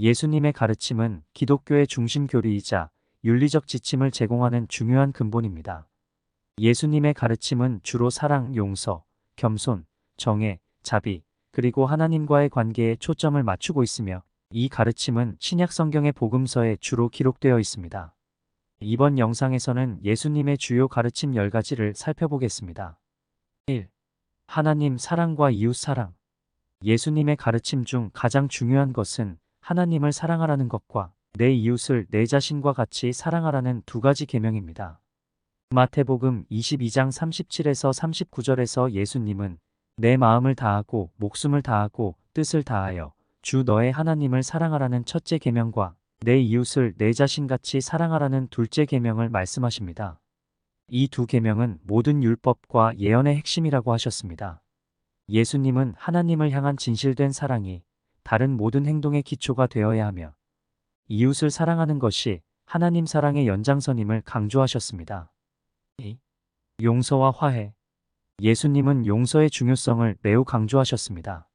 예수님의 가르침은 기독교의 중심 교리이자 윤리적 지침을 제공하는 중요한 근본입니다. 예수님의 가르침은 주로 사랑, 용서, 겸손, 정애, 자비, 그리고 하나님과의 관계에 초점을 맞추고 있으며 이 가르침은 신약 성경의 복음서에 주로 기록되어 있습니다. 이번 영상에서는 예수님의 주요 가르침 10가지를 살펴보겠습니다. 1. 하나님 사랑과 이웃 사랑. 예수님의 가르침 중 가장 중요한 것은 하나님을 사랑하라는 것과 내 이웃을 내 자신과 같이 사랑하라는 두 가지 계명입니다. 마태복음 22장 37에서 39절에서 예수님은 내 마음을 다하고 목숨을 다하고 뜻을 다하여 주 너의 하나님을 사랑하라는 첫째 계명과 내 이웃을 내 자신같이 사랑하라는 둘째 계명을 말씀하십니다. 이 두 계명은 모든 율법과 예언의 핵심이라고 하셨습니다. 예수님은 하나님을 향한 진실된 사랑이 다른 모든 행동의 기초가 되어야 하며 이웃을 사랑하는 것이 하나님 사랑의 연장선임을 강조하셨습니다. 2. 용서와 화해. 예수님은 용서의 중요성을 매우 강조하셨습니다.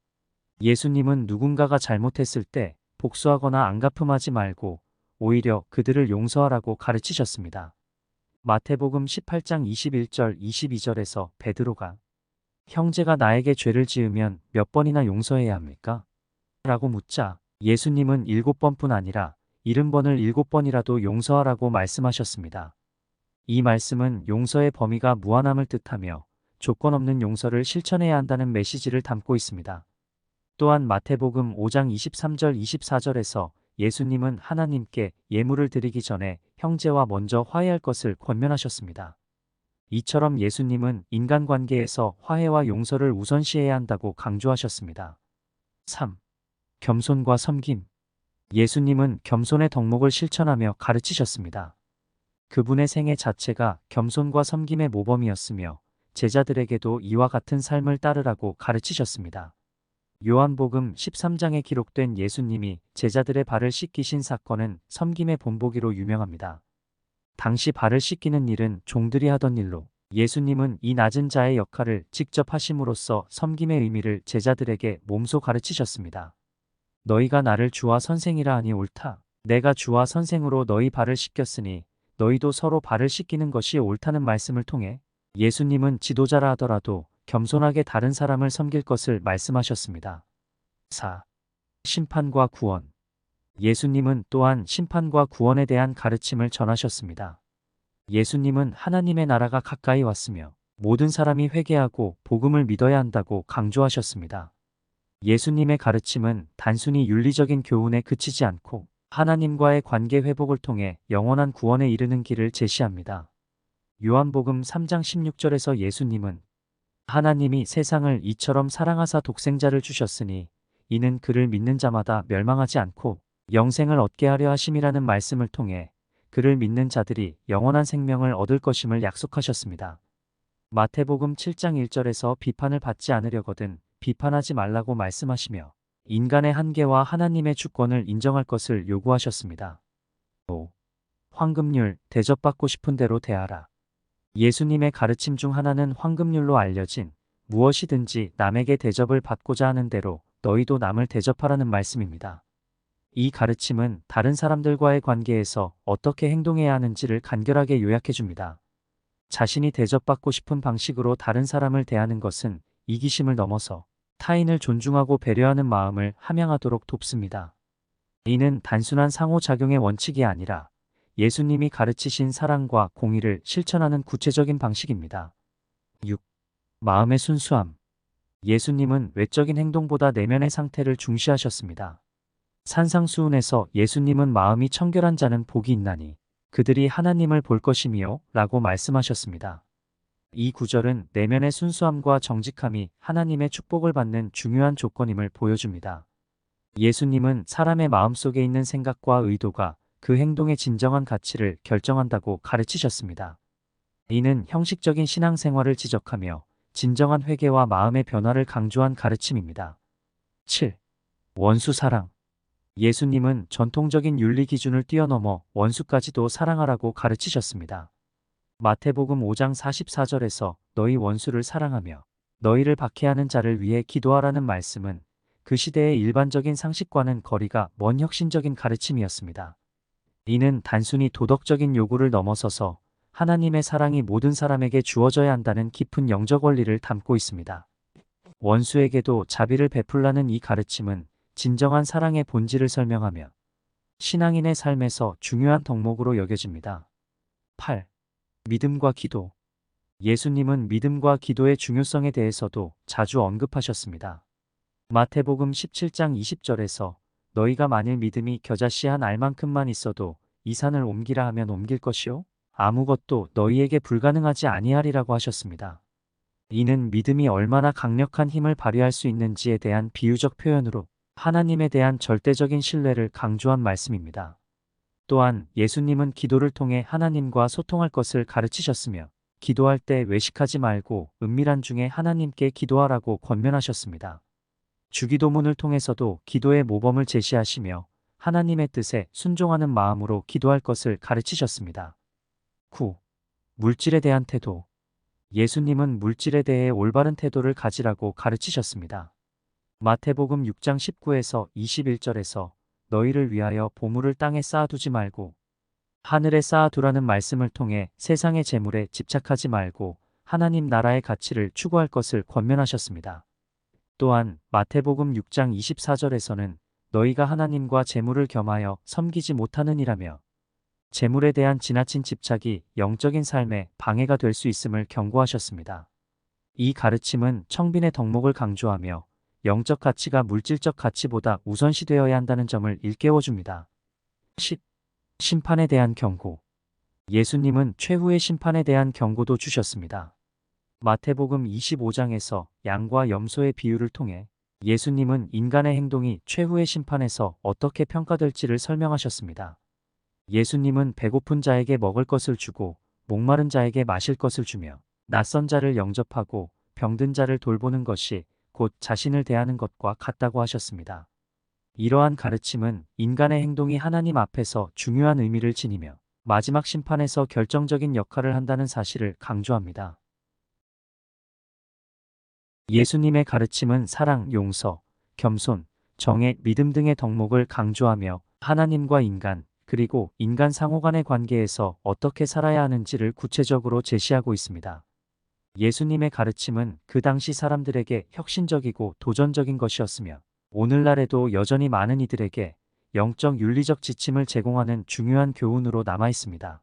예수님은 누군가가 잘못했을 때 복수하거나 안갚음하지 말고 오히려 그들을 용서하라고 가르치셨습니다. 마태복음 18장 21절 22절에서 베드로가 형제가 나에게 죄를 지으면 몇 번이나 용서해야 합니까? 라고 묻자 예수님은 7번뿐 아니라 70번을 7번이라도 용서하라고 말씀하셨습니다. 이 말씀은 용서의 범위가 무한함을 뜻하며 조건 없는 용서를 실천해야 한다는 메시지를 담고 있습니다. 또한 마태복음 5장 23절 24절에서 예수님은 하나님께 예물을 드리기 전에 형제와 먼저 화해할 것을 권면하셨습니다. 이처럼 예수님은 인간관계에서 화해와 용서를 우선시해야 한다고 강조하셨습니다. 3. 겸손과 섬김. 예수님은 겸손의 덕목을 실천하며 가르치셨습니다. 그분의 생애 자체가 겸손과 섬김의 모범이었으며 제자들에게도 이와 같은 삶을 따르라고 가르치셨습니다. 요한복음 13장에 기록된 예수님이 제자들의 발을 씻기신 사건은 섬김의 본보기로 유명합니다. 당시 발을 씻기는 일은 종들이 하던 일로 예수님은 이 낮은 자의 역할을 직접 하심으로써 섬김의 의미를 제자들에게 몸소 가르치셨습니다. 너희가 나를 주와 선생이라 하니 옳다. 내가 주와 선생으로 너희 발을 씻겼으니 너희도 서로 발을 씻기는 것이 옳다는 말씀을 통해 예수님은 지도자라 하더라도 겸손하게 다른 사람을 섬길 것을 말씀하셨습니다. 4. 심판과 구원. 예수님은 또한 심판과 구원에 대한 가르침을 전하셨습니다. 예수님은 하나님의 나라가 가까이 왔으며 모든 사람이 회개하고 복음을 믿어야 한다고 강조하셨습니다. 예수님의 가르침은 단순히 윤리적인 교훈에 그치지 않고 하나님과의 관계 회복을 통해 영원한 구원에 이르는 길을 제시합니다. 요한복음 3장 16절에서 예수님은 하나님이 세상을 이처럼 사랑하사 독생자를 주셨으니 이는 그를 믿는 자마다 멸망하지 않고 영생을 얻게 하려 하심이라는 말씀을 통해 그를 믿는 자들이 영원한 생명을 얻을 것임을 약속하셨습니다. 마태복음 7장 1절에서 비판을 받지 않으려거든 비판하지 말라고 말씀하시며 인간의 한계와 하나님의 주권을 인정할 것을 요구하셨습니다. 5. 황금률, 대접받고 싶은 대로 대하라. 예수님의 가르침 중 하나는 황금률로 알려진 무엇이든지 남에게 대접을 받고자 하는 대로 너희도 남을 대접하라는 말씀입니다. 이 가르침은 다른 사람들과의 관계에서 어떻게 행동해야 하는지를 간결하게 요약해 줍니다. 자신이 대접받고 싶은 방식으로 다른 사람을 대하는 것은 이기심을 넘어서 타인을 존중하고 배려하는 마음을 함양하도록 돕습니다. 이는 단순한 상호작용의 원칙이 아니라 예수님이 가르치신 사랑과 공의를 실천하는 구체적인 방식입니다. 6. 마음의 순수함. 예수님은 외적인 행동보다 내면의 상태를 중시하셨습니다. 산상수훈에서 예수님은 마음이 청결한 자는 복이 있나니 그들이 하나님을 볼 것이미요 라고 말씀하셨습니다. 이 구절은 내면의 순수함과 정직함이 하나님의 축복을 받는 중요한 조건임을 보여줍니다. 예수님은 사람의 마음속에 있는 생각과 의도가 그 행동의 진정한 가치를 결정한다고 가르치셨습니다. 이는 형식적인 신앙생활을 지적하며 진정한 회개와 마음의 변화를 강조한 가르침입니다. 7. 원수 사랑. 예수님은 전통적인 윤리 기준을 뛰어넘어 원수까지도 사랑하라고 가르치셨습니다. 마태복음 5장 44절에서 너희 원수를 사랑하며 너희를 박해하는 자를 위해 기도하라는 말씀은 그 시대의 일반적인 상식과는 거리가 먼 혁신적인 가르침이었습니다. 이는 단순히 도덕적인 요구를 넘어서서 하나님의 사랑이 모든 사람에게 주어져야 한다는 깊은 영적 원리를 담고 있습니다. 원수에게도 자비를 베풀라는 이 가르침은 진정한 사랑의 본질을 설명하며 신앙인의 삶에서 중요한 덕목으로 여겨집니다. 8. 믿음과 기도. 예수님은 믿음과 기도의 중요성에 대해서도 자주 언급하셨습니다. 마태복음 17장 20절에서 너희가 만일 믿음이 겨자씨 한 알만큼만 있어도 이 산을 옮기라 하면 옮길 것이요 아무것도 너희에게 불가능하지 아니하리라고 하셨습니다. 이는 믿음이 얼마나 강력한 힘을 발휘할 수 있는지에 대한 비유적 표현으로 하나님에 대한 절대적인 신뢰를 강조한 말씀입니다. 또한 예수님은 기도를 통해 하나님과 소통할 것을 가르치셨으며 기도할 때 외식하지 말고 은밀한 중에 하나님께 기도하라고 권면하셨습니다. 주기도문을 통해서도 기도의 모범을 제시하시며 하나님의 뜻에 순종하는 마음으로 기도할 것을 가르치셨습니다. 9. 물질에 대한 태도. 예수님은 물질에 대해 올바른 태도를 가지라고 가르치셨습니다. 마태복음 6장 19에서 21절에서 너희를 위하여 보물을 땅에 쌓아두지 말고 하늘에 쌓아두라는 말씀을 통해 세상의 재물에 집착하지 말고 하나님 나라의 가치를 추구할 것을 권면하셨습니다. 또한 마태복음 6장 24절에서는 너희가 하나님과 재물을 겸하여 섬기지 못하느니라며 재물에 대한 지나친 집착이 영적인 삶에 방해가 될 수 있음을 경고하셨습니다. 이 가르침은 청빈의 덕목을 강조하며 영적 가치가 물질적 가치보다 우선시되어야 한다는 점을 일깨워줍니다. 10. 심판에 대한 경고. 예수님은 최후의 심판에 대한 경고도 주셨습니다. 마태복음 25장에서 양과 염소의 비유를 통해 예수님은 인간의 행동이 최후의 심판에서 어떻게 평가될지를 설명하셨습니다. 예수님은 배고픈 자에게 먹을 것을 주고 목마른 자에게 마실 것을 주며 낯선 자를 영접하고 병든 자를 돌보는 것이 곧 자신을 대하는 것과 같다고 하셨습니다. 이러한 가르침은 인간의 행동이 하나님 앞에서 중요한 의미를 지니며 마지막 심판에서 결정적인 역할을 한다는 사실을 강조합니다. 예수님의 가르침은 사랑, 용서, 겸손, 정의, 믿음 등의 덕목을 강조하며 하나님과 인간, 그리고 인간 상호 간의 관계에서 어떻게 살아야 하는지를 구체적으로 제시하고 있습니다. 예수님의 가르침은 그 당시 사람들에게 혁신적이고 도전적인 것이었으며 오늘날에도 여전히 많은 이들에게 영적 윤리적 지침을 제공하는 중요한 교훈으로 남아 있습니다.